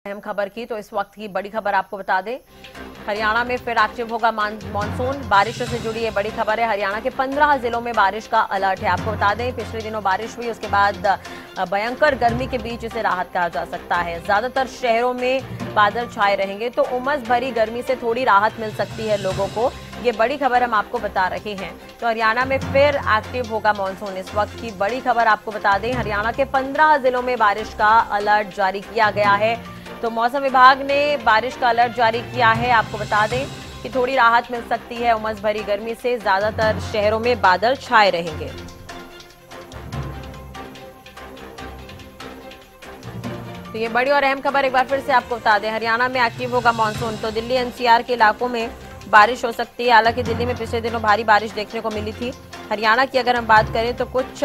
अहम खबर की तो इस वक्त की बड़ी खबर आपको बता दें, हरियाणा में फिर एक्टिव होगा मानसून। बारिशों से जुड़ी ये बड़ी खबर है। हरियाणा के 15 जिलों में बारिश का अलर्ट है। आपको बता दें, पिछले दिनों बारिश हुई, उसके बाद भयंकर गर्मी के बीच इसे राहत कहा जा सकता है। ज्यादातर शहरों में बादल छाए रहेंगे तो उमस भरी गर्मी से थोड़ी राहत मिल सकती है लोगों को। ये बड़ी खबर हम आपको बता रहे हैं। तो हरियाणा में फिर एक्टिव होगा मानसून। इस वक्त की बड़ी खबर आपको बता दें, हरियाणा के 15 जिलों में बारिश का अलर्ट जारी किया गया है। तो मौसम विभाग ने बारिश का अलर्ट जारी किया है। आपको बता दें कि थोड़ी राहत मिल सकती है उमस भरी गर्मी से। ज्यादातर शहरों में बादल छाए रहेंगे। तो ये बड़ी और अहम खबर एक बार फिर से आपको बता दें, हरियाणा में एक्टिव होगा मानसून। तो दिल्ली एनसीआर के इलाकों में बारिश हो सकती है। हालांकि दिल्ली में पिछले दिनों भारी बारिश देखने को मिली थी। हरियाणा की अगर हम बात करें तो कुछ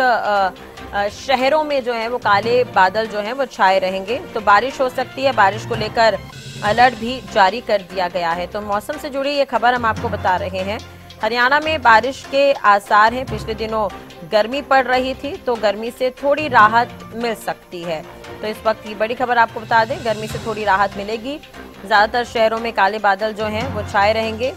शहरों में जो है वो काले बादल जो हैं वो छाए रहेंगे। तो बारिश हो सकती है, बारिश को लेकर अलर्ट भी जारी कर दिया गया है। तो मौसम से जुड़ी ये खबर हम आपको बता रहे हैं। हरियाणा में बारिश के आसार हैं। पिछले दिनों गर्मी पड़ रही थी तो गर्मी से थोड़ी राहत मिल सकती है। तो इस वक्त की बड़ी खबर आपको बता दें, गर्मी से थोड़ी राहत मिलेगी। ज्यादातर शहरों में काले बादल जो हैं वो छाए रहेंगे।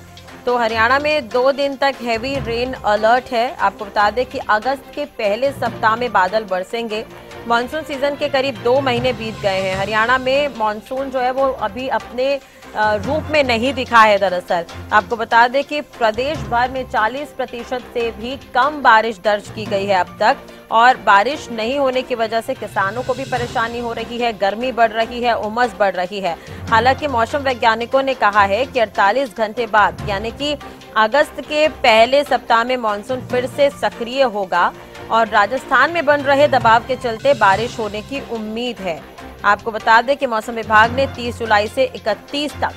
तो हरियाणा में 2 दिन तक हैवी रेन अलर्ट है। आपको बता दें कि अगस्त के पहले सप्ताह में बादल बरसेंगे। मानसून सीजन के करीब 2 महीने बीत गए हैं। हरियाणा में मानसून जो है वो अभी अपने रूप में नहीं दिखा है। दरअसल आपको बता दें कि प्रदेश भर में 40% से भी कम बारिश दर्ज की गई है अब तक। और बारिश नहीं होने की वजह से किसानों को भी परेशानी हो रही है, गर्मी बढ़ रही है, उमस बढ़ रही है। हालांकि मौसम वैज्ञानिकों ने कहा है कि 48 घंटे बाद यानी कि अगस्त के पहले सप्ताह में मानसून फिर से सक्रिय होगा और राजस्थान में बन रहे दबाव के चलते बारिश होने की उम्मीद है। आपको बता दें कि मौसम विभाग ने 30 जुलाई से 31 तक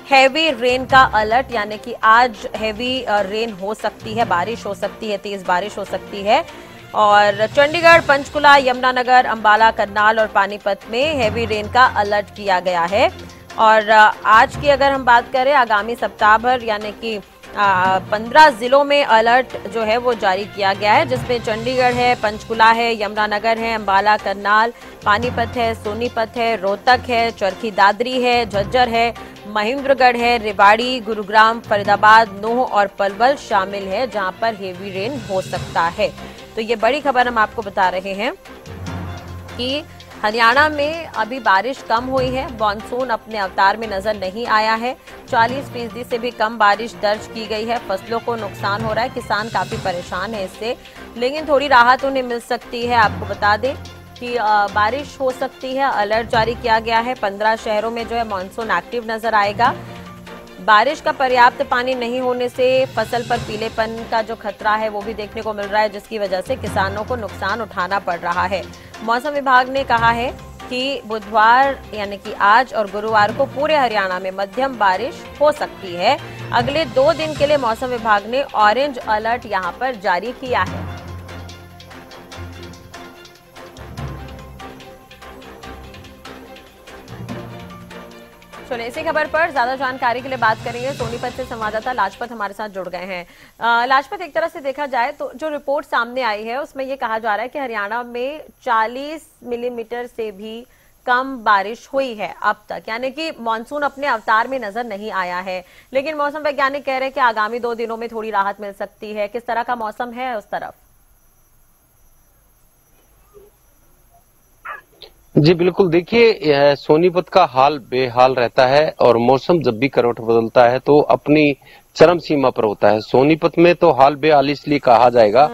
हैवी रेन का अलर्ट, यानी कि आज हैवी रेन हो सकती है, बारिश हो सकती है, तेज बारिश हो सकती है। और चंडीगढ़, पंचकुला, यमुनानगर, अंबाला, करनाल और पानीपत में हैवी रेन का अलर्ट किया गया है। और आज की अगर हम बात करें, आगामी सप्ताह भर यानी कि 15 जिलों में अलर्ट जो है वो जारी किया गया है, जिसमें चंडीगढ़ है, पंचकुला है, यमुनानगर है, अंबाला, करनाल, पानीपत है, सोनीपत है, रोहतक है, चरखी दादरी है, झज्जर है, महेंद्रगढ़ है, रेवाड़ी, गुरुग्राम, फरीदाबाद, नूंह और पलवल शामिल है, जहां पर हेवी रेन हो सकता है। तो ये बड़ी खबर हम आपको बता रहे हैं कि हरियाणा में अभी बारिश कम हुई है, मानसून अपने अवतार में नजर नहीं आया है। 40% से भी कम बारिश दर्ज की गई है। फसलों को नुकसान हो रहा है, किसान काफी परेशान है इससे, लेकिन थोड़ी राहत उन्हें मिल सकती है। आपको बता दें कि बारिश हो सकती है, अलर्ट जारी किया गया है। 15 शहरों में जो है मानसून एक्टिव नजर आएगा। बारिश का पर्याप्त पानी नहीं होने से फसल पर पीलेपन का जो खतरा है वो भी देखने को मिल रहा है, जिसकी वजह से किसानों को नुकसान उठाना पड़ रहा है। मौसम विभाग ने कहा है कि बुधवार यानी कि आज और गुरुवार को पूरे हरियाणा में मध्यम बारिश हो सकती है। अगले 2 दिन के लिए मौसम विभाग ने ऑरेंज अलर्ट यहां पर जारी किया है। चलिए इसी खबर पर ज्यादा जानकारी के लिए बात करेंगे। सोनीपत से संवाददाता लाजपत हमारे साथ जुड़ गए हैं। लाजपत, एक तरह से देखा जाए तो जो रिपोर्ट सामने आई है उसमें ये कहा जा रहा है कि हरियाणा में 40 मिलीमीटर से भी कम बारिश हुई है अब तक, यानी कि मानसून अपने अवतार में नजर नहीं आया है। लेकिन मौसम वैज्ञानिक कह रहे हैं कि आगामी 2 दिनों में थोड़ी राहत मिल सकती है। किस तरह का मौसम है उस तरफ? जी बिल्कुल, देखिए सोनीपत का हाल बेहाल रहता है और मौसम जब भी करवट बदलता है तो अपनी चरम सीमा पर होता है। सोनीपत में तो हाल बेहाल इसलिए कहा जाएगा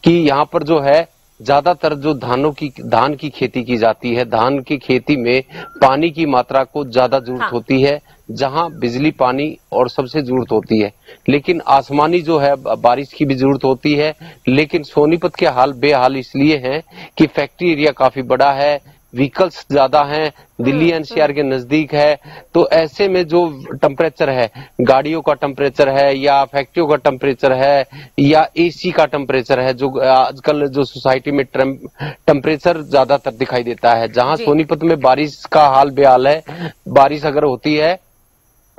कि यहाँ पर जो है ज्यादातर जो धान की खेती की जाती है, धान की खेती में पानी की मात्रा को ज्यादा जरूरत होती है, जहां बिजली, पानी और सबसे जरूरत होती है। लेकिन आसमानी जो है बारिश की भी जरूरत होती है। लेकिन सोनीपत के हाल बेहाल इसलिए हैं कि फैक्ट्री एरिया काफी बड़ा है, व्हीकल्स ज्यादा हैं, दिल्ली एनसीआर के नजदीक है। तो ऐसे में जो टेम्परेचर है, गाड़ियों का टेम्परेचर है या फैक्ट्रियों का टेम्परेचर है या एसी का टेम्परेचर है, जो आजकल जो सोसाइटी में टेम्परेचर ज्यादातर दिखाई देता है। जहां सोनीपत में बारिश का हाल बेहाल है, बारिश अगर होती है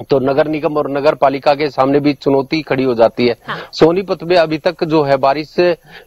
तो नगर निगम और नगर पालिका के सामने भी चुनौती खड़ी हो जाती है। हाँ। सोनीपत में अभी तक जो है बारिश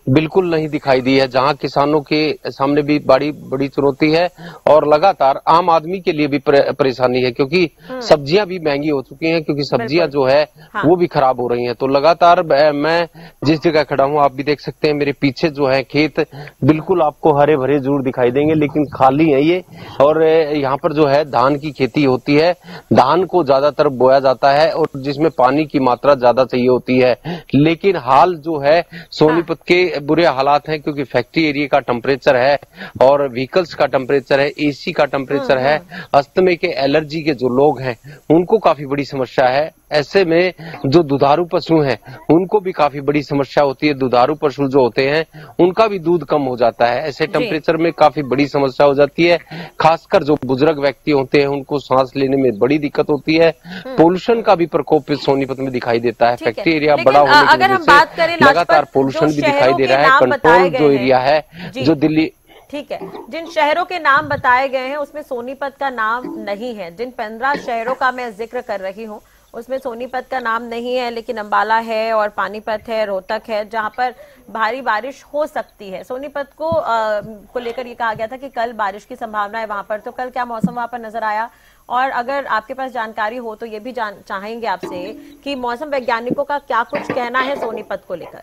बिल्कुल नहीं दिखाई दी है, जहां किसानों के सामने भी बड़ी चुनौती है और लगातार आम आदमी के लिए भी परेशानी है, क्योंकि सब्जियां भी महंगी हो चुकी हैं, क्योंकि सब्जियां जो है हाँ। वो भी खराब हो रही हैं। तो लगातार मैं जिस जगह खड़ा हूं, आप भी देख सकते हैं, मेरे पीछे जो है खेत बिल्कुल आपको हरे भरे जरूर दिखाई देंगे, लेकिन खाली है ये। और यहाँ पर जो है धान की खेती होती है, धान को ज्यादातर बोया जाता है और जिसमें पानी की मात्रा ज्यादा चाहिए होती है। लेकिन हाल जो है सोनीपत के बुरे हालात हैं, क्योंकि फैक्ट्री एरिया का टेम्परेचर है और व्हीकल्स का टेम्परेचर है, एसी का टेम्परेचर है, अस्थमे के एलर्जी के जो लोग हैं उनको काफी बड़ी समस्या है। ऐसे में जो दुधारू पशु हैं उनको भी काफी बड़ी समस्या होती है। दुधारू पशु जो होते हैं उनका भी दूध कम हो जाता है। ऐसे टेम्परेचर में काफी बड़ी समस्या हो जाती है। खासकर जो बुजुर्ग व्यक्ति होते हैं उनको सांस लेने में बड़ी दिक्कत होती है। पोल्यूशन का भी प्रकोप सोनीपत में दिखाई देता है। फैक्ट्री एरिया बड़ा होने की वजह से लगातार पोल्यूशन भी दिखाई दे रहा है। कंट्रोल जो एरिया है जो दिल्ली, ठीक है, जिन शहरों के नाम बताए गए हैं उसमें सोनीपत का नाम नहीं है। जिन 15 शहरों का मैं जिक्र कर रही हूँ उसमें सोनीपत का नाम नहीं है, लेकिन अंबाला है और पानीपत है, रोहतक है, जहां पर भारी बारिश हो सकती है। सोनीपत को लेकर ये कहा गया था कि कल बारिश की संभावना है वहां पर, तो कल क्या मौसम वहां पर नजर आया? और अगर आपके पास जानकारी हो तो ये भी चाहेंगे आपसे कि मौसम वैज्ञानिकों का क्या कुछ कहना है सोनीपत को लेकर।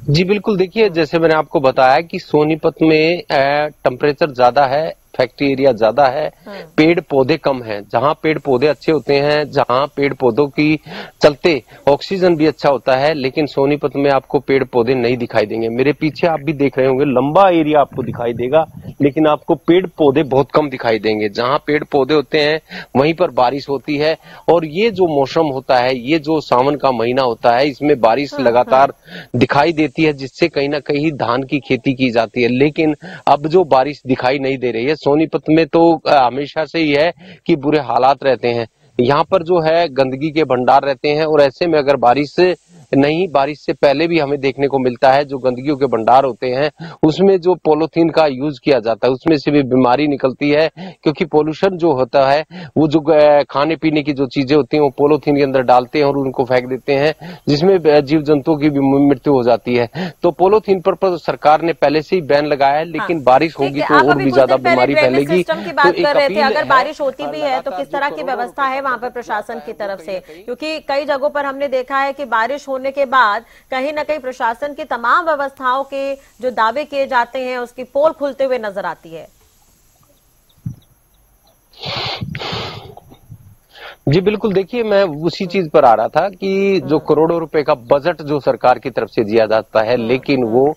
जी बिल्कुल, देखिए जैसे मैंने आपको बताया कि सोनीपत में टेम्परेचर ज्यादा है, फैक्ट्री एरिया ज्यादा है, पेड़ पौधे कम हैं। जहां पेड़ पौधे अच्छे होते हैं, जहां पेड़ पौधों की चलते ऑक्सीजन भी अच्छा होता है, लेकिन सोनीपत में आपको पेड़ पौधे नहीं दिखाई देंगे। मेरे पीछे आप भी देख रहे होंगे, लंबा एरिया आपको दिखाई देगा, लेकिन आपको पेड़ पौधे बहुत कम दिखाई देंगे। जहां पेड़ पौधे होते हैं वहीं पर बारिश होती है। और ये जो मौसम होता है, ये जो सावन का महीना होता है, इसमें बारिश लगातार दिखाई देती है, जिससे कहीं ना कहीं धान की खेती की जाती है। लेकिन अब जो बारिश दिखाई नहीं दे रही है सोनीपत में, तो हमेशा से ही है कि बुरे हालात रहते हैं। यहाँ पर जो है गंदगी के भंडार रहते हैं और ऐसे में अगर बारिश से पहले भी हमें देखने को मिलता है जो गंदगियों के भंडार होते हैं उसमें जो पॉलीथीन का यूज किया जाता है उसमें से भी बीमारी निकलती है, क्योंकि पोल्यूशन जो होता है वो जो खाने पीने की जो चीजें होती हैं वो पॉलीथीन के अंदर डालते हैं और उनको फेंक देते हैं, जिसमें जीव जंतुओं की भी मृत्यु हो जाती है। तो पॉलीथीन पर सरकार ने पहले से ही बैन लगाया है, लेकिन बारिश होगी तो और भी ज्यादा बीमारी फैलेगी। की बात कर रहे थे, अगर बारिश होती भी है तो किस तरह की व्यवस्था है वहां पर प्रशासन की तरफ से? क्योंकि कई जगहों पर हमने देखा है कि बारिश होने के बाद कहीं ना कहीं प्रशासन की तमाम व्यवस्थाओं के जो दावे किए जाते हैं उसकी पोल खुलते हुए नजर आती है। जी बिल्कुल, देखिए मैं उसी चीज पर आ रहा था कि जो करोड़ों रुपए का बजट जो सरकार की तरफ से दिया जाता है, लेकिन वो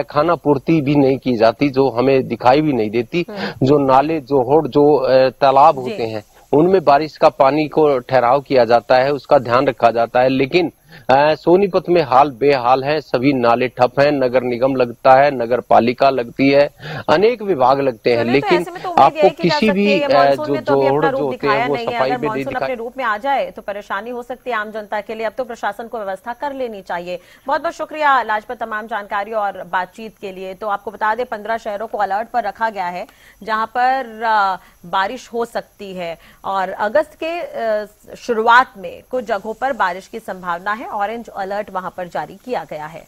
खाना पूर्ति भी नहीं की जाती, जो हमें दिखाई भी नहीं देती। जो नाले, जो होड़, जो तालाब होते हैं उनमें बारिश का पानी को ठहराव किया जाता है, उसका ध्यान रखा जाता है। लेकिन सोनीपत में हाल बेहाल है, सभी नाले ठप हैं, नगर निगम लगता है, नगर पालिका लगती है, अनेक विभाग लगते हैं, लेकिन आपको किसी भी जो जोड़ जो होते हैं वो सफाई में नहीं दिखाई। अपने रूप में आ जाए तो परेशानी हो सकती है आम जनता के लिए। अब तो प्रशासन को व्यवस्था कर लेनी चाहिए। बहुत बहुत शुक्रिया लाजपत तमाम जानकारी और बातचीत के लिए। तो आपको बता दें 15 शहरों को अलर्ट पर रखा गया है जहां पर बारिश हो सकती है और अगस्त के शुरुआत में कुछ जगहों पर बारिश की संभावना है। ऑरेंज अलर्ट वहां पर जारी किया गया है।